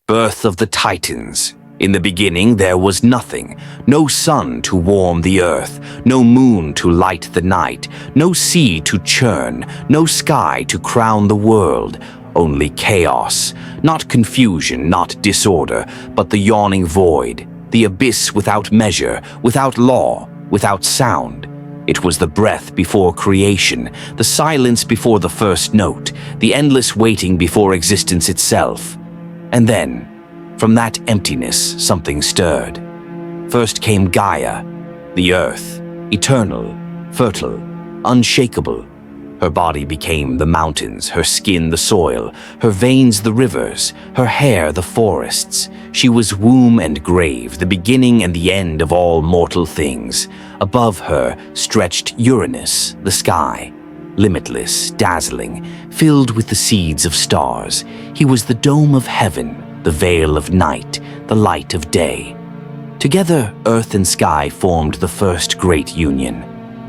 Birth of the Titans. In the beginning there was nothing, no sun to warm the earth, no moon to light the night, no sea to churn, no sky to crown the world, only chaos, not confusion, not disorder, but the yawning void, the abyss without measure, without law, without sound. It was the breath before creation, the silence before the first note, the endless waiting before existence itself. And then, from that emptiness, something stirred. First came Gaia, the earth, eternal, fertile, unshakable. Her body became the mountains, her skin the soil, her veins the rivers, her hair the forests. She was womb and grave, the beginning and the end of all mortal things. Above her stretched Uranus, the sky, limitless, dazzling, filled with the seeds of stars. He was the dome of heaven, the veil of night, the light of day. Together, earth and sky formed the first great union.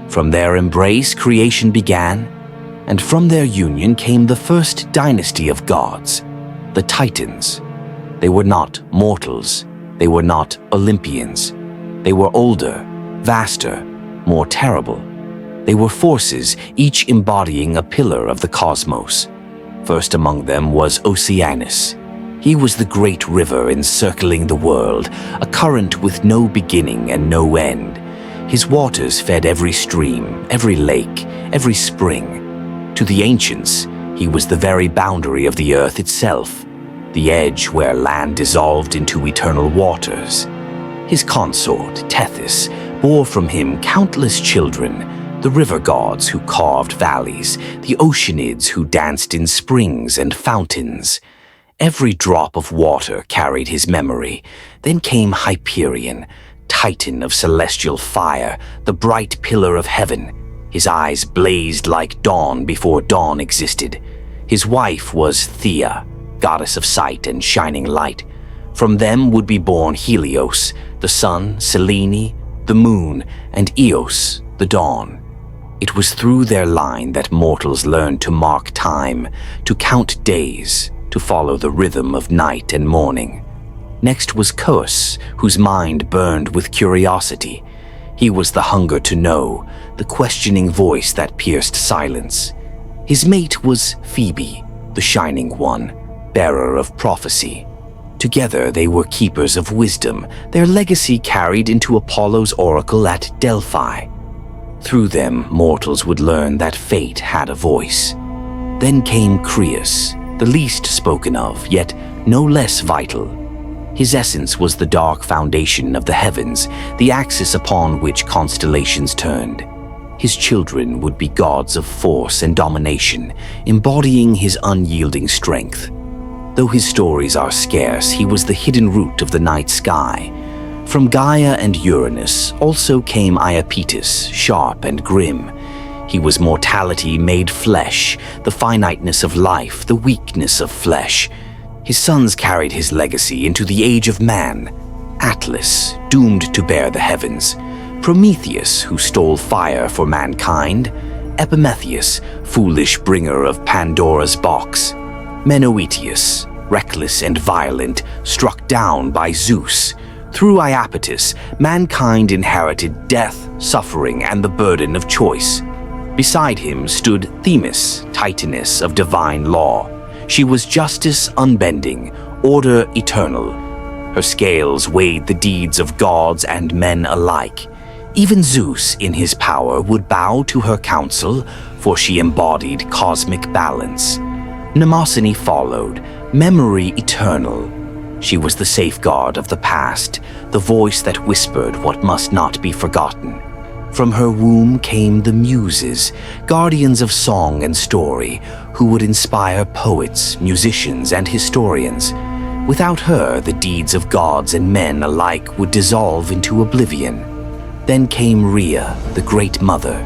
From their embrace, creation began, and from their union came the first dynasty of gods, the Titans. They were not mortals. They were not Olympians. They were older, vaster, more terrible. They were forces, each embodying a pillar of the cosmos. First among them was Oceanus. He was the great river encircling the world, a current with no beginning and no end. His waters fed every stream, every lake, every spring. To the ancients, he was the very boundary of the earth itself, the edge where land dissolved into eternal waters. His consort, Tethys, bore from him countless children, the river gods who carved valleys, the oceanids who danced in springs and fountains. Every drop of water carried his memory. Then came Hyperion, Titan of celestial fire, the bright pillar of heaven. His eyes blazed like dawn before dawn existed. His wife was Thea, goddess of sight and shining light. From them would be born Helios, the sun, Selene, the moon, and Eos, the dawn. It was through their line that mortals learned to mark time, to count days, to follow the rhythm of night and morning. Next was Cronus, whose mind burned with curiosity. He was the hunger to know, the questioning voice that pierced silence. His mate was Phoebe, the shining one, bearer of prophecy. Together they were keepers of wisdom, their legacy carried into Apollo's oracle at Delphi. Through them, mortals would learn that fate had a voice. Then came Cronus, the least spoken of, yet no less vital. His essence was the dark foundation of the heavens, the axis upon which constellations turned. His children would be gods of force and domination, embodying his unyielding strength. Though his stories are scarce, he was the hidden root of the night sky. From Gaia and Uranus also came Iapetus, sharp and grim. He was mortality made flesh, the finiteness of life, the weakness of flesh. His sons carried his legacy into the age of man. Atlas, doomed to bear the heavens. Prometheus, who stole fire for mankind. Epimetheus, foolish bringer of Pandora's box. Menoetius, reckless and violent, struck down by Zeus. Through Iapetus, mankind inherited death, suffering, and the burden of choice. Beside him stood Themis, Titaness of divine law. She was justice unbending, order eternal. Her scales weighed the deeds of gods and men alike. Even Zeus, in his power, would bow to her counsel, for she embodied cosmic balance. Mnemosyne followed, memory eternal. She was the safeguard of the past, the voice that whispered what must not be forgotten. From her womb came the Muses, guardians of song and story, who would inspire poets, musicians, and historians. Without her, the deeds of gods and men alike would dissolve into oblivion. Then came Rhea, the Great Mother.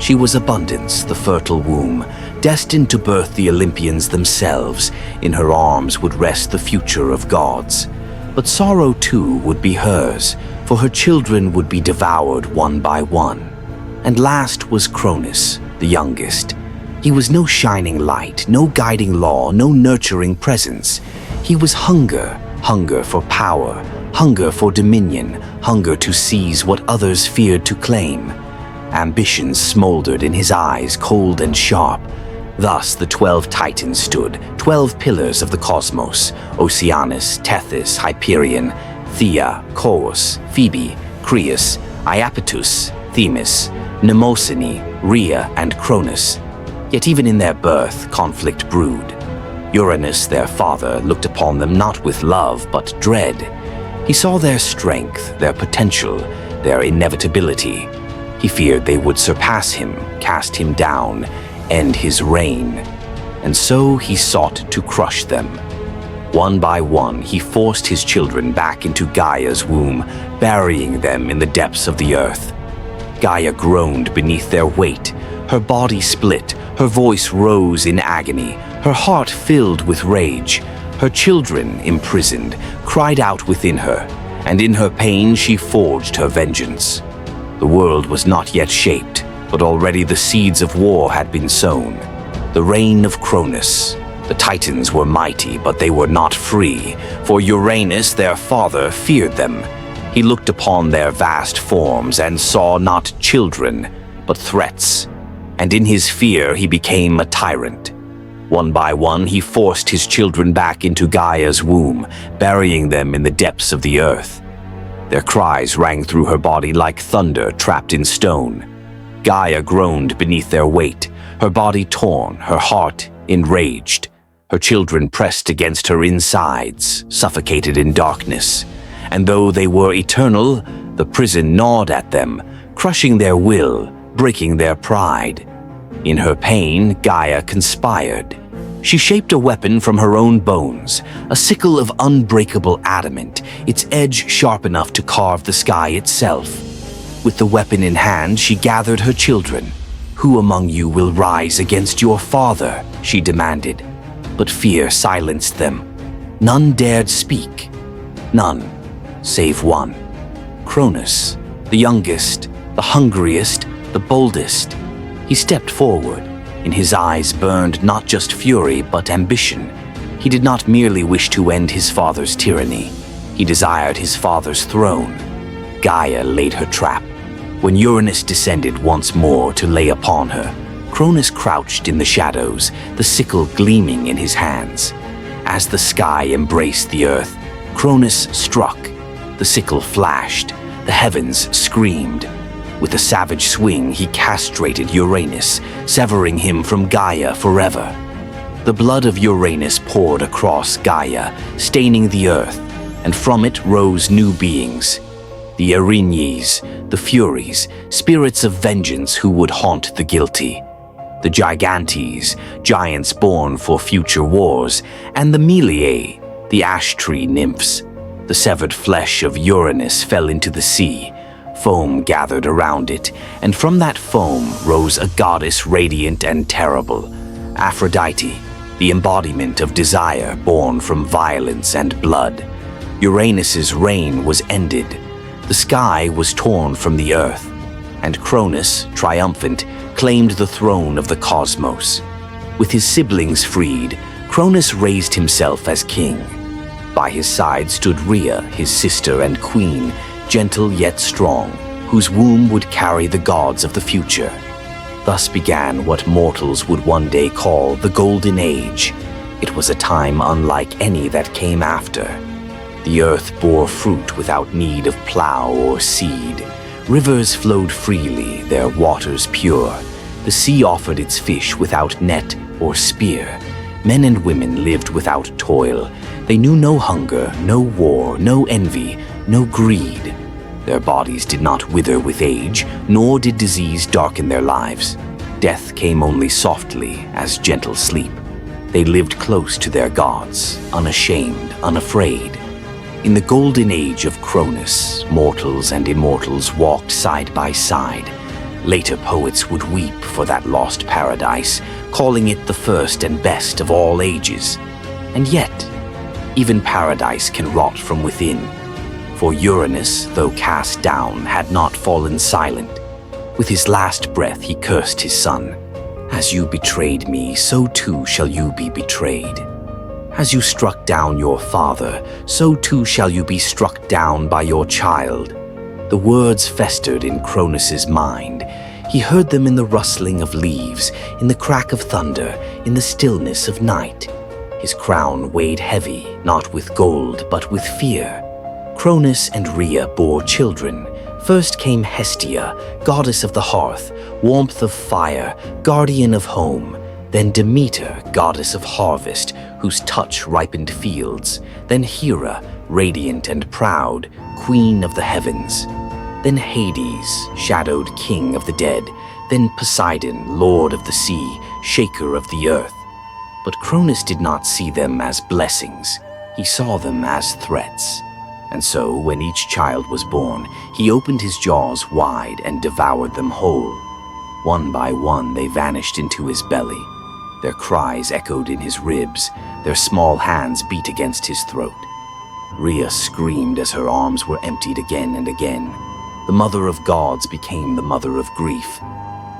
She was abundance, the fertile womb, destined to birth the Olympians themselves. In her arms would rest the future of gods. But sorrow too would be hers, for her children would be devoured one by one. And last was Cronus, the youngest. He was no shining light, no guiding law, no nurturing presence. He was hunger, hunger for power, hunger for dominion, hunger to seize what others feared to claim. Ambition smoldered in his eyes, cold and sharp. Thus the 12 Titans stood, 12 pillars of the cosmos: Oceanus, Tethys, Hyperion, Thea, Chorus, Phoebe, Creus, Iapetus, Themis, Mnemosyne, Rhea, and Cronus. Yet even in their birth, conflict brewed. Uranus, their father, looked upon them not with love but dread. He saw their strength, their potential, their inevitability. He feared they would surpass him, cast him down, end his reign. And so he sought to crush them. One by one, he forced his children back into Gaia's womb, burying them in the depths of the earth. Gaia groaned beneath their weight. Her body split, her voice rose in agony, her heart filled with rage. Her children, imprisoned, cried out within her, and in her pain she forged her vengeance. The world was not yet shaped, but already the seeds of war had been sown. The reign of Cronus. The Titans were mighty, but they were not free, for Uranus, their father, feared them. He looked upon their vast forms and saw not children, but threats. And in his fear he became a tyrant. One by one he forced his children back into Gaia's womb, burying them in the depths of the earth. Their cries rang through her body like thunder trapped in stone. Gaia groaned beneath their weight, her body torn, her heart enraged. Her children pressed against her insides, suffocated in darkness. And though they were eternal, the prison gnawed at them, crushing their will, breaking their pride. In her pain, Gaia conspired. She shaped a weapon from her own bones, a sickle of unbreakable adamant, its edge sharp enough to carve the sky itself. With the weapon in hand, she gathered her children. "Who among you will rise against your father?" she demanded. But fear silenced them. None dared speak. None, save one. Cronus, the youngest, the hungriest, the boldest. He stepped forward. In his eyes burned not just fury, but ambition. He did not merely wish to end his father's tyranny. He desired his father's throne. Gaia laid her trap. When Uranus descended once more to lay upon her, Cronus crouched in the shadows, the sickle gleaming in his hands. As the sky embraced the earth, Cronus struck. The sickle flashed. The heavens screamed. With a savage swing, he castrated Uranus, severing him from Gaia forever. The blood of Uranus poured across Gaia, staining the earth, and from it rose new beings. The Erinyes, the Furies, spirits of vengeance who would haunt the guilty. The Gigantes, giants born for future wars, and the Meliae, the ash tree nymphs. The severed flesh of Uranus fell into the sea. Foam gathered around it, and from that foam rose a goddess radiant and terrible, Aphrodite, the embodiment of desire born from violence and blood. Uranus's reign was ended. The sky was torn from the earth, and Cronus, triumphant, claimed the throne of the cosmos. With his siblings freed, Cronus raised himself as king. By his side stood Rhea, his sister and queen, gentle yet strong, whose womb would carry the gods of the future. Thus began what mortals would one day call the Golden Age. It was a time unlike any that came after. The earth bore fruit without need of plow or seed. Rivers flowed freely, their waters pure. The sea offered its fish without net or spear. Men and women lived without toil. They knew no hunger, no war, no envy, no greed. Their bodies did not wither with age, nor did disease darken their lives. Death came only softly, as gentle sleep. They lived close to their gods, unashamed, unafraid. In the golden age of Cronus, mortals and immortals walked side by side. Later poets would weep for that lost paradise, calling it the first and best of all ages. And yet, even paradise can rot from within. For Uranus, though cast down, had not fallen silent. With his last breath he cursed his son. "As you betrayed me, so too shall you be betrayed." As you struck down your father, so too shall you be struck down by your child." The words festered in Cronus's mind. He heard them in the rustling of leaves, in the crack of thunder, in the stillness of night. His crown weighed heavy, not with gold, but with fear. Cronus and Rhea bore children. First came Hestia, goddess of the hearth, warmth of fire, guardian of home. Then Demeter, goddess of harvest, whose touch ripened fields. Then Hera, radiant and proud, queen of the heavens. Then Hades, shadowed king of the dead. Then Poseidon, lord of the sea, shaker of the earth. But Cronus did not see them as blessings. He saw them as threats. And so, when each child was born, he opened his jaws wide and devoured them whole. One by one they vanished into his belly. Their cries echoed in his ribs. Their small hands beat against his throat. Rhea screamed as her arms were emptied again and again. The mother of gods became the mother of grief.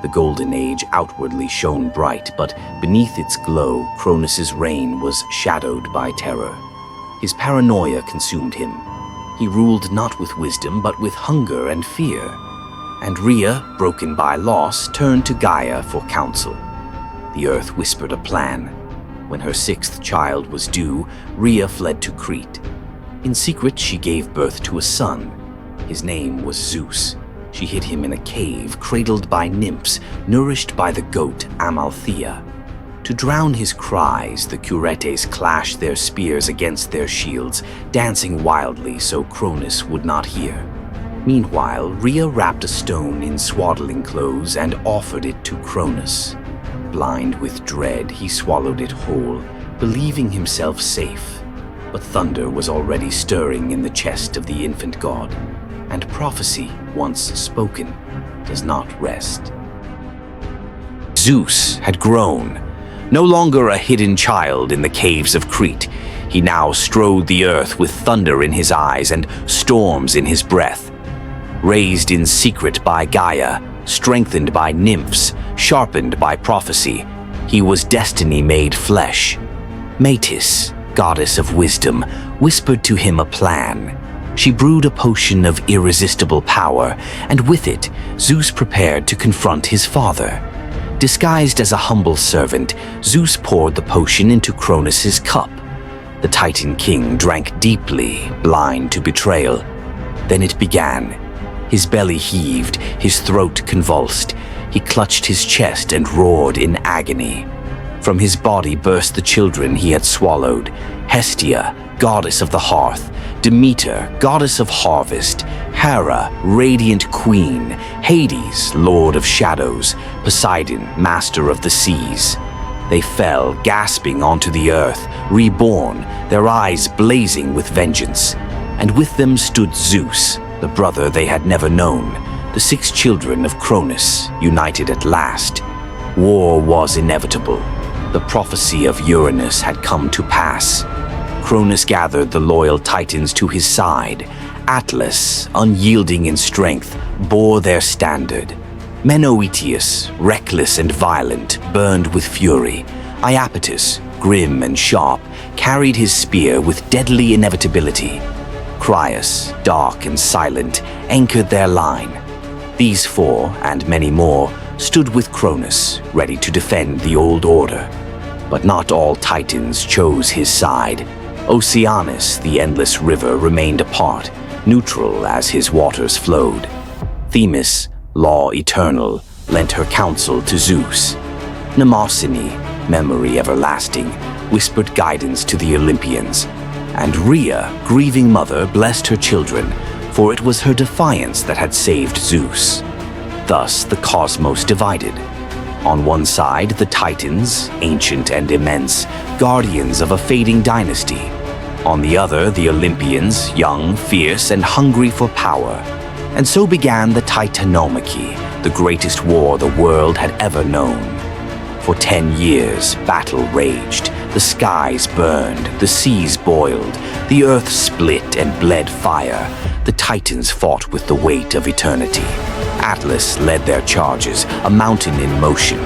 The golden age outwardly shone bright, but beneath its glow, Cronus's reign was shadowed by terror. His paranoia consumed him. He ruled not with wisdom, but with hunger and fear. And Rhea, broken by loss, turned to Gaia for counsel. The earth whispered a plan. When her 6th child was due, Rhea fled to Crete. In secret, she gave birth to a son. His name was Zeus. She hid him in a cave, cradled by nymphs, nourished by the goat Amalthea. To drown his cries, the Curetes clashed their spears against their shields, dancing wildly so Cronus would not hear. Meanwhile, Rhea wrapped a stone in swaddling clothes and offered it to Cronus. Blind with dread, he swallowed it whole, believing himself safe. But thunder was already stirring in the chest of the infant god, and prophecy, once spoken, does not rest. Zeus had grown. No longer a hidden child in the caves of Crete, he now strode the earth with thunder in his eyes and storms in his breath. Raised in secret by Gaia, strengthened by nymphs, sharpened by prophecy, he was destiny made flesh. Metis, goddess of wisdom, whispered to him a plan. She brewed a potion of irresistible power, and with it, Zeus prepared to confront his father. Disguised as a humble servant, Zeus poured the potion into Cronus's cup. The Titan king drank deeply, blind to betrayal. Then it began. His belly heaved, his throat convulsed. He clutched his chest and roared in agony. From his body burst the children he had swallowed. Hestia, goddess of the hearth. Demeter, goddess of harvest. Hera, radiant queen. Hades, lord of shadows. Poseidon, master of the seas. They fell, gasping onto the earth, reborn, their eyes blazing with vengeance. And with them stood Zeus, the brother they had never known, the 6 children of Cronus, united at last. War was inevitable. The prophecy of Uranus had come to pass. Cronus gathered the loyal Titans to his side. Atlas, unyielding in strength, bore their standard. Menoetius, reckless and violent, burned with fury. Iapetus, grim and sharp, carried his spear with deadly inevitability. Cryas, dark and silent, anchored their line. These 4, and many more, stood with Cronus, ready to defend the old order. But not all Titans chose his side. Oceanus, the endless river, remained apart, neutral as his waters flowed. Themis, law eternal, lent her counsel to Zeus. Mnemosyne, memory everlasting, whispered guidance to the Olympians. And Rhea, grieving mother, blessed her children, for it was her defiance that had saved Zeus. Thus the cosmos divided. On one side, the Titans, ancient and immense, guardians of a fading dynasty. On the other, the Olympians, young, fierce, and hungry for power. And so began the Titanomachy, the greatest war the world had ever known. For 10 years, battle raged. The skies burned, the seas boiled, the earth split and bled fire. The Titans fought with the weight of eternity. Atlas led their charges, a mountain in motion.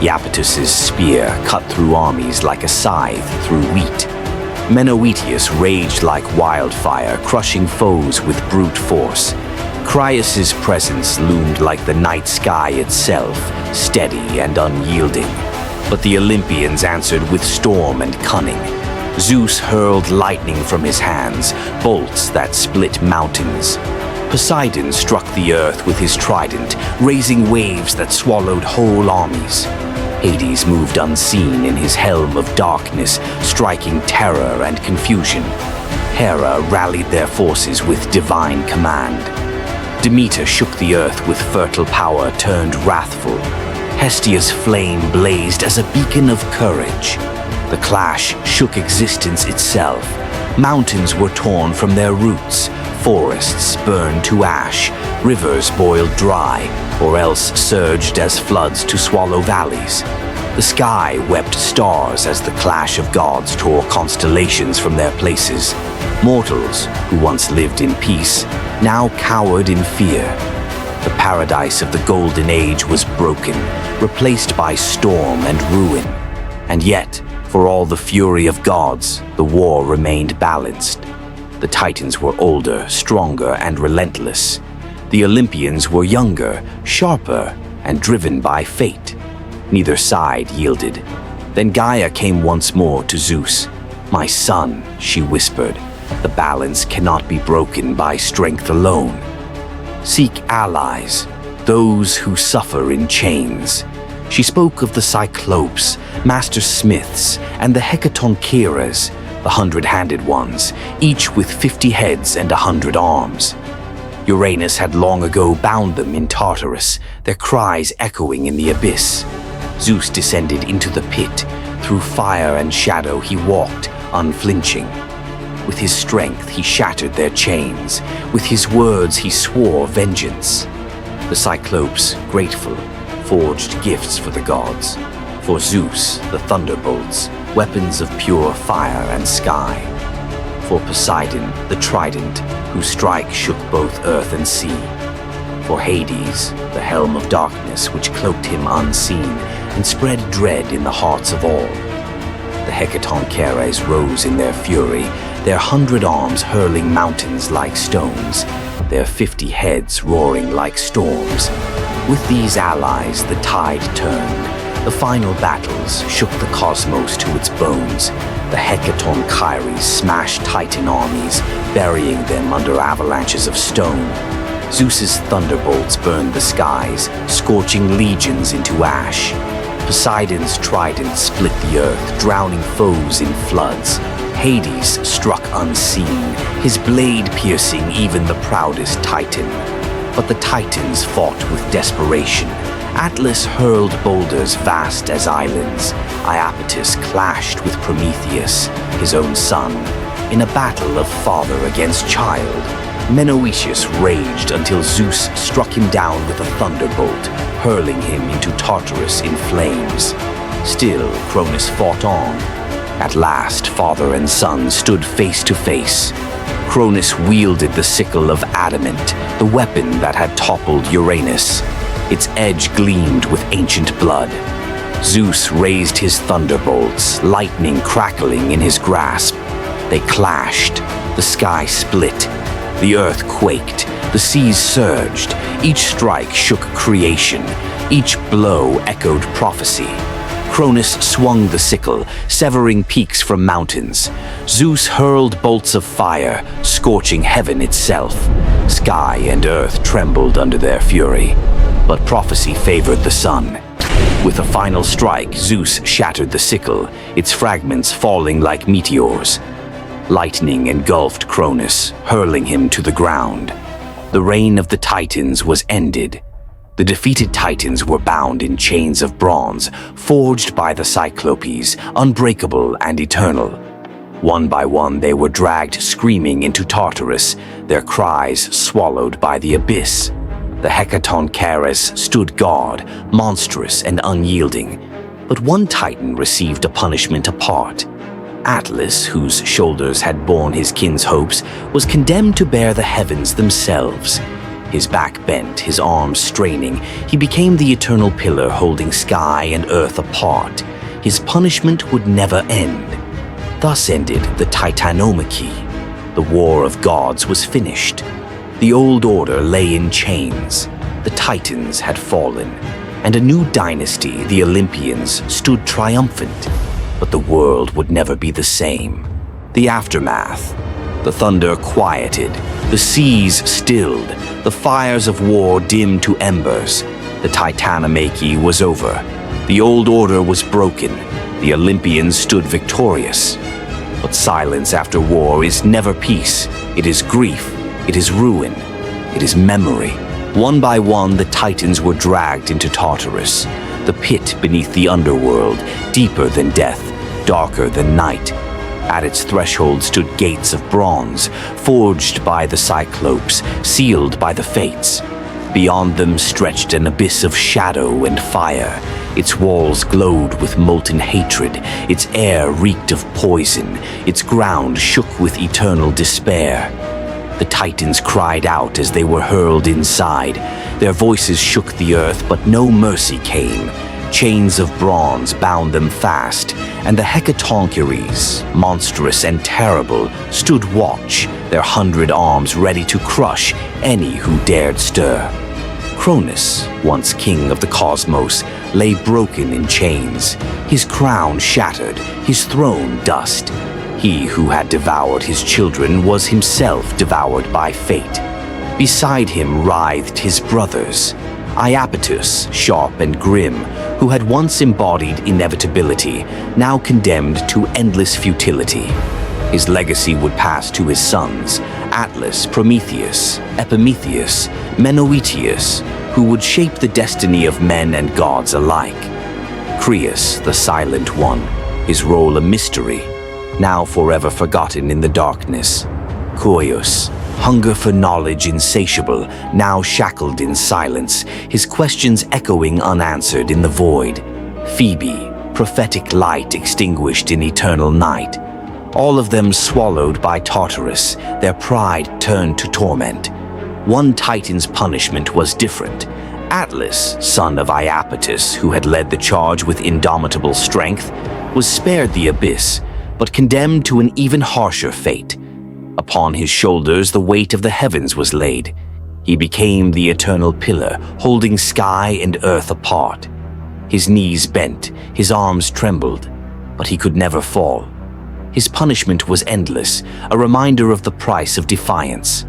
Iapetus's spear cut through armies like a scythe through wheat. Menoetius raged like wildfire, crushing foes with brute force. Crius's presence loomed like the night sky itself, steady and unyielding. But the Olympians answered with storm and cunning. Zeus hurled lightning from his hands, bolts that split mountains. Poseidon struck the earth with his trident, raising waves that swallowed whole armies. Hades moved unseen in his helm of darkness, striking terror and confusion. Hera rallied their forces with divine command. Demeter shook the earth with fertile power turned wrathful. Hestia's flame blazed as a beacon of courage. The clash shook existence itself. Mountains were torn from their roots, forests burned to ash, rivers boiled dry, or else surged as floods to swallow valleys. The sky wept stars as the clash of gods tore constellations from their places. Mortals, who once lived in peace, now cowered in fear. The paradise of the Golden Age was broken, replaced by storm and ruin. And yet, for all the fury of gods, the war remained balanced. The Titans were older, stronger, and relentless. The Olympians were younger, sharper, and driven by fate. Neither side yielded. Then Gaia came once more to Zeus. "My son," she whispered, "the balance cannot be broken by strength alone. Seek allies, those who suffer in chains." She spoke of the Cyclopes, master smiths, and the Hecatoncheires, the 100-handed ones, each with 50 heads and 100 arms. Uranus had long ago bound them in Tartarus, their cries echoing in the abyss. Zeus descended into the pit. Through fire and shadow he walked, unflinching. With his strength he shattered their chains. With his words he swore vengeance. The Cyclopes, grateful, forged gifts for the gods. For Zeus, the thunderbolts, weapons of pure fire and sky. For Poseidon, the trident, whose strike shook both earth and sea. For Hades, the helm of darkness which cloaked him unseen and spread dread in the hearts of all. The Hecatoncheires rose in their fury, their 100 arms hurling mountains like stones, their 50 heads roaring like storms. With these allies, the tide turned. The final battles shook the cosmos to its bones. The Hecatoncheires smashed Titan armies, burying them under avalanches of stone. Zeus's thunderbolts burned the skies, scorching legions into ash. Poseidon's trident split the earth, drowning foes in floods. Hades struck unseen, his blade piercing even the proudest Titan. But the Titans fought with desperation. Atlas hurled boulders vast as islands. Iapetus clashed with Prometheus, his own son, in a battle of father against child. Menoetius raged until Zeus struck him down with a thunderbolt, hurling him into Tartarus in flames. Still, Cronus fought on. At last, father and son stood face to face. Cronus wielded the sickle of adamant, the weapon that had toppled Uranus. Its edge gleamed with ancient blood. Zeus raised his thunderbolts, lightning crackling in his grasp. They clashed. The sky split. The earth quaked. The seas surged. Each strike shook creation. Each blow echoed prophecy. Cronus swung the sickle, severing peaks from mountains. Zeus hurled bolts of fire, scorching heaven itself. Sky and earth trembled under their fury. But prophecy favored the sun. With a final strike, Zeus shattered the sickle, its fragments falling like meteors. Lightning engulfed Cronus, hurling him to the ground. The reign of the Titans was ended. The defeated Titans were bound in chains of bronze, forged by the Cyclopes, unbreakable and eternal. One by one they were dragged screaming into Tartarus, their cries swallowed by the abyss. The Hecatoncheires stood guard, monstrous and unyielding. But one Titan received a punishment apart. Atlas, whose shoulders had borne his kin's hopes, was condemned to bear the heavens themselves. His back bent, his arms straining, he became the eternal pillar holding sky and earth apart. His punishment would never end. Thus ended the Titanomachy. The war of gods was finished. The old order lay in chains. The Titans had fallen, and a new dynasty, the Olympians, stood triumphant. But the world would never be the same. The aftermath. The thunder quieted, the seas stilled, the fires of war dimmed to embers. The Titanomachy was over. The old order was broken. The Olympians stood victorious. But silence after war is never peace. It is grief. It is ruin. It is memory. One by one, the Titans were dragged into Tartarus, the pit beneath the underworld, deeper than death, darker than night. At its threshold stood gates of bronze, forged by the Cyclopes, sealed by the Fates. Beyond them stretched an abyss of shadow and fire. Its walls glowed with molten hatred, its air reeked of poison, its ground shook with eternal despair. The Titans cried out as they were hurled inside. Their voices shook the earth, but no mercy came. Chains of bronze bound them fast, and the Hecatoncheires, monstrous and terrible, stood watch, their 100 arms ready to crush any who dared stir. Cronus, once king of the cosmos, lay broken in chains, his crown shattered, his throne dust. He who had devoured his children was himself devoured by fate. Beside him writhed his brothers, Iapetus, sharp and grim, who had once embodied inevitability, now condemned to endless futility. His legacy would pass to his sons, Atlas, Prometheus, Epimetheus, Menoetius, who would shape the destiny of men and gods alike. Creus, the Silent One, his role a mystery, now forever forgotten in the darkness. Coeus, hunger for knowledge insatiable, now shackled in silence, his questions echoing unanswered in the void. Phoebe, prophetic light extinguished in eternal night. All of them swallowed by Tartarus, their pride turned to torment. One Titan's punishment was different. Atlas, son of Iapetus, who had led the charge with indomitable strength, was spared the abyss, but condemned to an even harsher fate. Upon his shoulders the weight of the heavens was laid. He became the eternal pillar, holding sky and earth apart. His knees bent, his arms trembled, but he could never fall. His punishment was endless, a reminder of the price of defiance.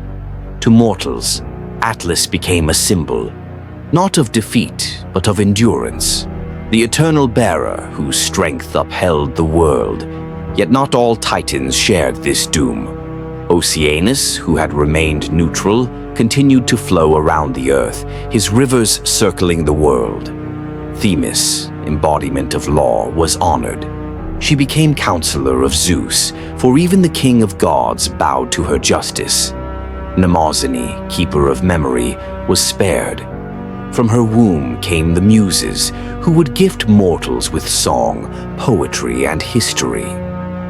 To mortals, Atlas became a symbol, not of defeat, but of endurance. The eternal bearer whose strength upheld the world. Yet not all Titans shared this doom. Oceanus, who had remained neutral, continued to flow around the earth, his rivers circling the world. Themis, embodiment of law, was honored. She became counselor of Zeus, for even the king of gods bowed to her justice. Mnemosyne, keeper of memory, was spared. From her womb came the Muses, who would gift mortals with song, poetry, and history.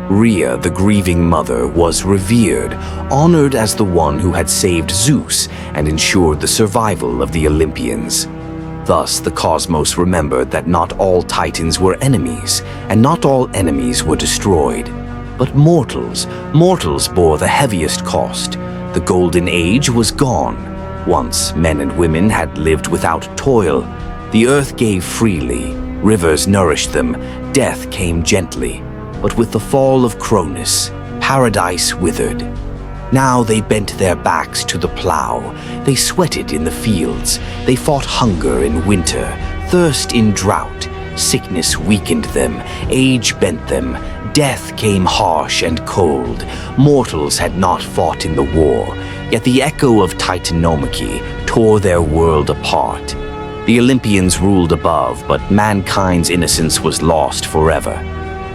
Rhea, the grieving mother, was revered, honored as the one who had saved Zeus and ensured the survival of the Olympians. Thus, the cosmos remembered that not all Titans were enemies, and not all enemies were destroyed. But mortals bore the heaviest cost. The Golden Age was gone. Once men and women had lived without toil. The earth gave freely, rivers nourished them, death came gently. But with the fall of Cronus, paradise withered. Now they bent their backs to the plow. They sweated in the fields. They fought hunger in winter, thirst in drought. Sickness weakened them, age bent them. Death came harsh and cold. Mortals had not fought in the war, yet the echo of Titanomachy tore their world apart. The Olympians ruled above, but mankind's innocence was lost forever.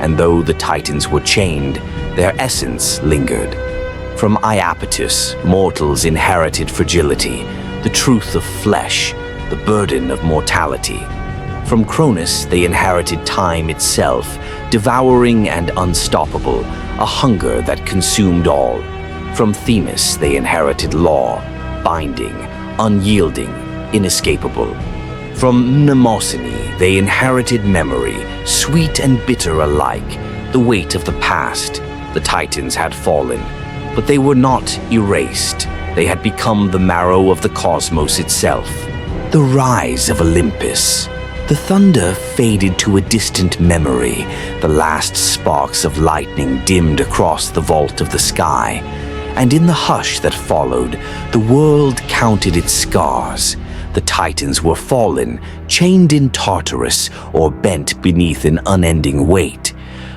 And though the Titans were chained, their essence lingered. From Iapetus, mortals inherited fragility, the truth of flesh, the burden of mortality. From Cronus, they inherited time itself, devouring and unstoppable, a hunger that consumed all. From Themis, they inherited law, binding, unyielding, inescapable. From Mnemosyne, they inherited memory, sweet and bitter alike, the weight of the past. The Titans had fallen, but they were not erased. They had become the marrow of the cosmos itself. The rise of Olympus. The thunder faded to a distant memory. The last sparks of lightning dimmed across the vault of the sky. And in the hush that followed, the world counted its scars. The Titans were fallen, chained in Tartarus, or bent beneath an unending weight.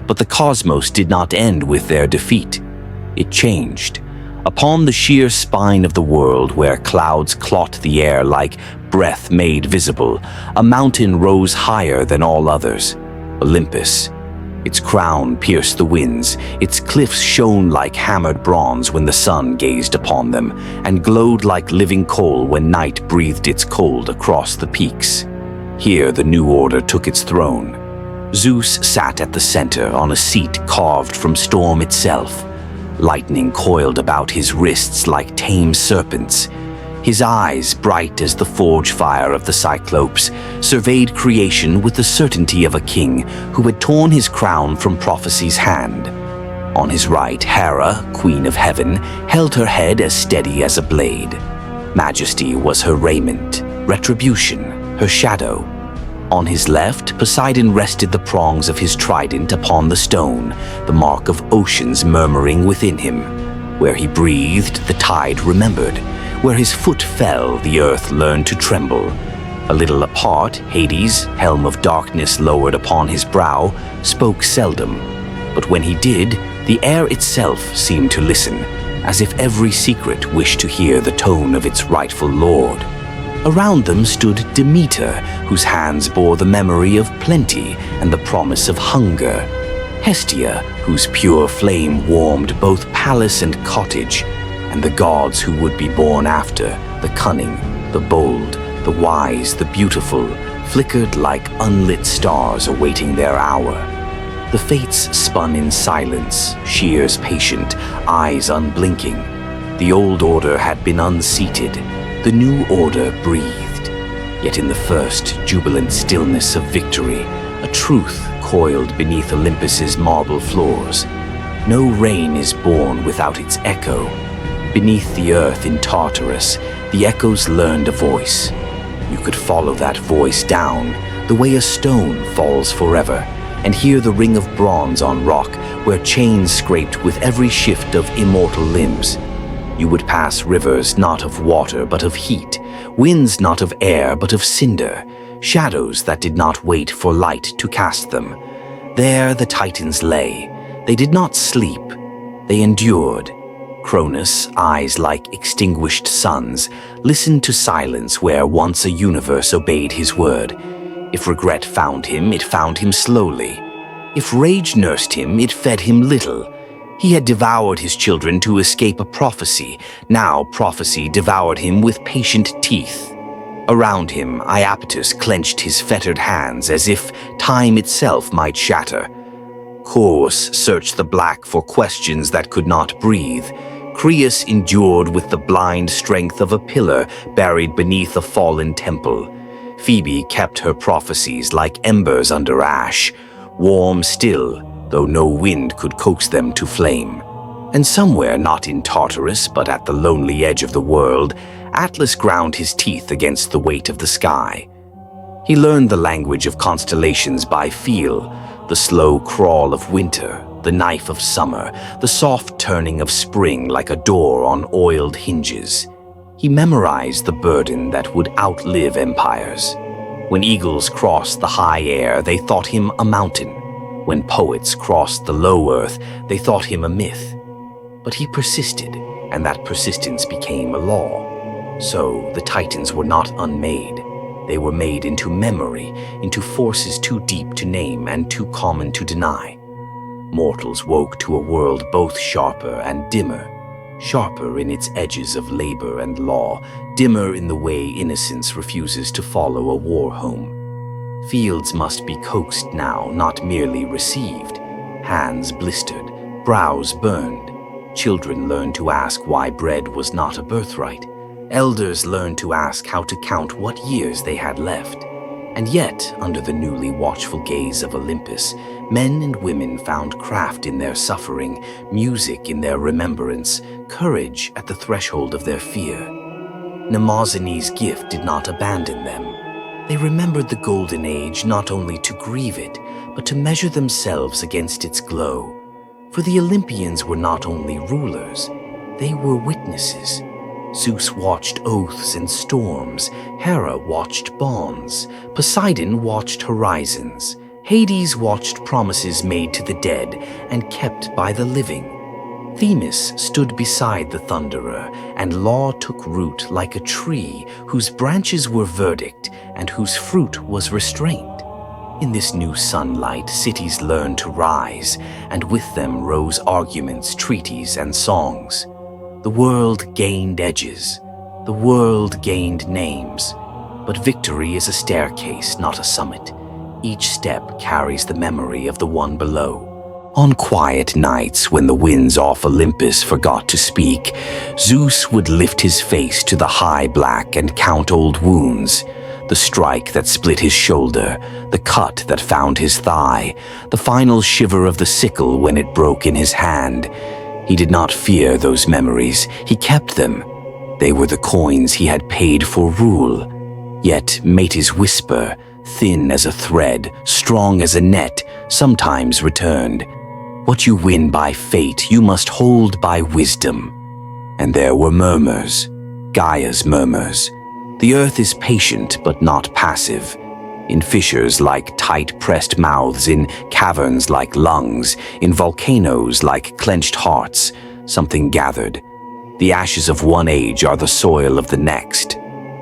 But the cosmos did not end with their defeat. It changed. Upon the sheer spine of the world, where clouds clot the air like breath made visible, a mountain rose higher than all others, Olympus. Its crown pierced the winds, its cliffs shone like hammered bronze when the sun gazed upon them, and glowed like living coal when night breathed its cold across the peaks. Here the new order took its throne. Zeus sat at the center on a seat carved from storm itself. Lightning coiled about his wrists like tame serpents. His eyes, bright as the forge fire of the Cyclopes, surveyed creation with the certainty of a king who had torn his crown from prophecy's hand. On his right, Hera, queen of heaven, held her head as steady as a blade. Majesty was her raiment, retribution, her shadow. On his left, Poseidon rested the prongs of his trident upon the stone, the mark of oceans murmuring within him. Where he breathed, the tide remembered. Where his foot fell, the earth learned to tremble. A little apart, Hades, helm of darkness lowered upon his brow, spoke seldom. But when he did, the air itself seemed to listen, as if every secret wished to hear the tone of its rightful lord. Around them stood Demeter, whose hands bore the memory of plenty and the promise of hunger. Hestia, whose pure flame warmed both palace and cottage, and the gods who would be born after, the cunning, the bold, the wise, the beautiful, flickered like unlit stars awaiting their hour. The fates spun in silence, shears patient, eyes unblinking. The old order had been unseated. The new order breathed. Yet in the first jubilant stillness of victory, a truth coiled beneath Olympus's marble floors. No rain is born without its echo. Beneath the earth in Tartarus, the echoes learned a voice. You could follow that voice down, the way a stone falls forever, and hear the ring of bronze on rock, where chains scraped with every shift of immortal limbs. You would pass rivers not of water but of heat, winds not of air but of cinder, shadows that did not wait for light to cast them. There the Titans lay. They did not sleep. They endured. Cronus, eyes like extinguished suns, listened to silence where once a universe obeyed his word. If regret found him, it found him slowly. If rage nursed him, it fed him little. He had devoured his children to escape a prophecy. Now prophecy devoured him with patient teeth. Around him, Iapetus clenched his fettered hands as if time itself might shatter. Chorus searched the black for questions that could not breathe. Creus endured with the blind strength of a pillar buried beneath a fallen temple. Phoebe kept her prophecies like embers under ash, warm still, though no wind could coax them to flame. And somewhere not in Tartarus, but at the lonely edge of the world, Atlas ground his teeth against the weight of the sky. He learned the language of constellations by feel, the slow crawl of winter, the knife of summer, the soft turning of spring like a door on oiled hinges. He memorized the burden that would outlive empires. When eagles crossed the high air, they thought him a mountain. When poets crossed the low earth, they thought him a myth. But he persisted, and that persistence became a law. So the Titans were not unmade. They were made into memory, into forces too deep to name and too common to deny. Mortals woke to a world both sharper and dimmer. Sharper in its edges of labor and law, dimmer in the way innocence refuses to follow a war home. Fields must be coaxed now, not merely received. Hands blistered, brows burned. Children learned to ask why bread was not a birthright. Elders learned to ask how to count what years they had left. And yet, under the newly watchful gaze of Olympus, Men and women found craft in their suffering, music in their remembrance, courage at the threshold of their fear. Mnemosyne's gift did not abandon them. They remembered the Golden Age not only to grieve it, but to measure themselves against its glow. For the Olympians were not only rulers, they were witnesses. Zeus watched oaths and storms, Hera watched bonds, Poseidon watched horizons, Hades watched promises made to the dead and kept by the living. Themis stood beside the Thunderer, and law took root like a tree whose branches were verdict and whose fruit was restraint. In this new sunlight, cities learned to rise, and with them rose arguments, treaties, and songs. The world gained edges. The world gained names. But victory is a staircase, not a summit. Each step carries the memory of the one below. On quiet nights when the winds off Olympus forgot to speak, Zeus would lift his face to the high black and count old wounds. The strike that split his shoulder, the cut that found his thigh, the final shiver of the sickle when it broke in his hand. He did not fear those memories. He kept them. They were the coins he had paid for rule. Yet Metis' whisper, thin as a thread, strong as a net, sometimes returned. What you win by fate, you must hold by wisdom. And there were murmurs, Gaia's murmurs. The earth is patient but not passive. In fissures like tight-pressed mouths, in caverns like lungs, in volcanoes like clenched hearts, something gathered. The ashes of one age are the soil of the next.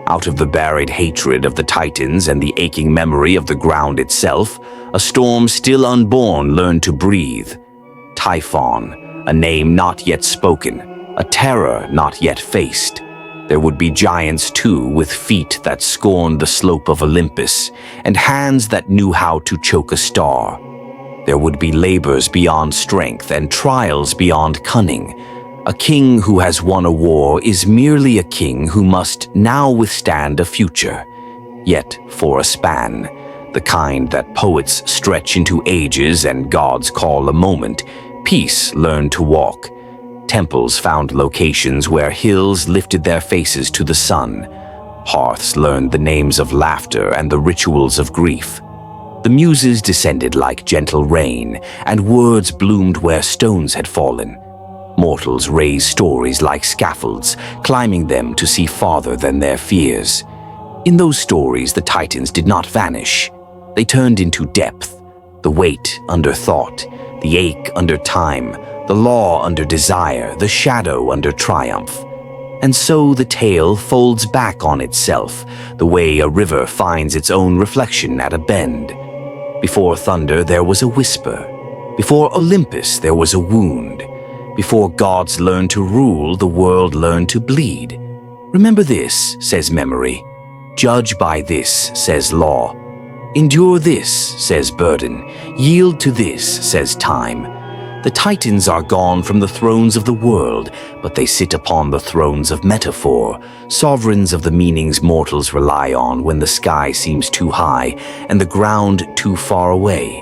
Out of the buried hatred of the Titans and the aching memory of the ground itself, a storm still unborn learned to breathe. Typhon, a name not yet spoken, a terror not yet faced. There would be giants too, with feet that scorned the slope of Olympus, and hands that knew how to choke a star. There would be labors beyond strength and trials beyond cunning. A king who has won a war is merely a king who must now withstand a future, yet for a span, the kind that poets stretch into ages and gods call a moment. Peace learned to walk. Temples found locations where hills lifted their faces to the sun. Hearths learned the names of laughter and the rituals of grief. The muses descended like gentle rain, and words bloomed where stones had fallen. Mortals raised stories like scaffolds, climbing them to see farther than their fears. In those stories, the Titans did not vanish. They turned into depth, the weight under thought, the ache under time, the law under desire, the shadow under triumph. And so the tale folds back on itself, the way a river finds its own reflection at a bend. Before thunder, there was a whisper. Before Olympus, there was a wound. Before gods learned to rule, the world learned to bleed. Remember this, says memory. Judge by this, says law. Endure this, says burden. Yield to this, says time. The Titans are gone from the thrones of the world, but they sit upon the thrones of metaphor, sovereigns of the meanings mortals rely on when the sky seems too high and the ground too far away.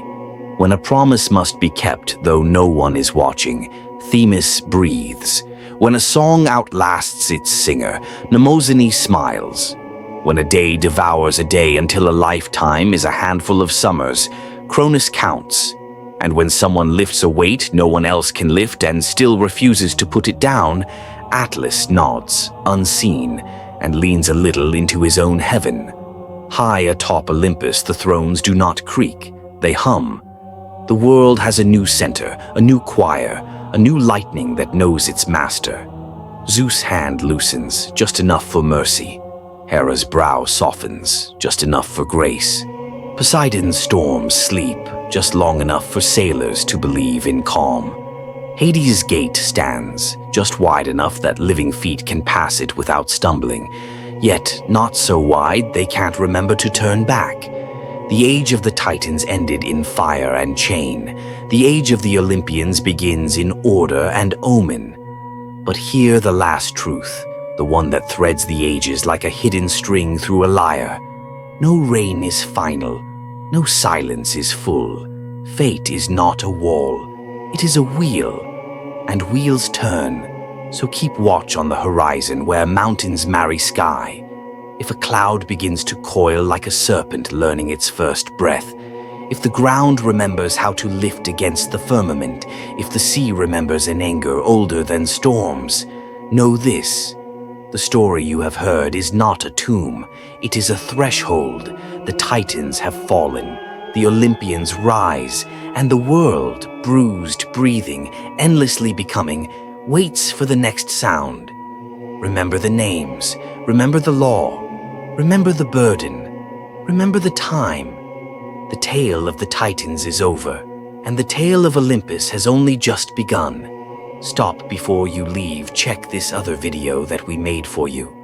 When a promise must be kept, though no one is watching, Themis breathes. When a song outlasts its singer, Mnemosyne smiles. When a day devours a day until a lifetime is a handful of summers, Cronus counts. And when someone lifts a weight no one else can lift and still refuses to put it down, Atlas nods, unseen, and leans a little into his own heaven. High atop Olympus, the thrones do not creak, they hum. The world has a new center, a new choir, a new lightning that knows its master. Zeus' hand loosens, just enough for mercy. Hera's brow softens, just enough for grace. Poseidon's storms sleep, just long enough for sailors to believe in calm. Hades' gate stands, just wide enough that living feet can pass it without stumbling, yet not so wide they can't remember to turn back. The age of the Titans ended in fire and chain. The age of the Olympians begins in order and omen. But hear the last truth, the one that threads the ages like a hidden string through a lyre. No reign is final, no silence is full. Fate is not a wall, it is a wheel, and wheels turn. So keep watch on the horizon where mountains marry sky. If a cloud begins to coil like a serpent learning its first breath, if the ground remembers how to lift against the firmament, if the sea remembers an anger older than storms, know this: the story you have heard is not a tomb, it is a threshold. The Titans have fallen, the Olympians rise, and the world, bruised, breathing, endlessly becoming, waits for the next sound. Remember the names, remember the law, remember the burden, remember the time. The tale of the Titans is over, and the tale of Olympus has only just begun. Stop before you leave, check this other video that we made for you.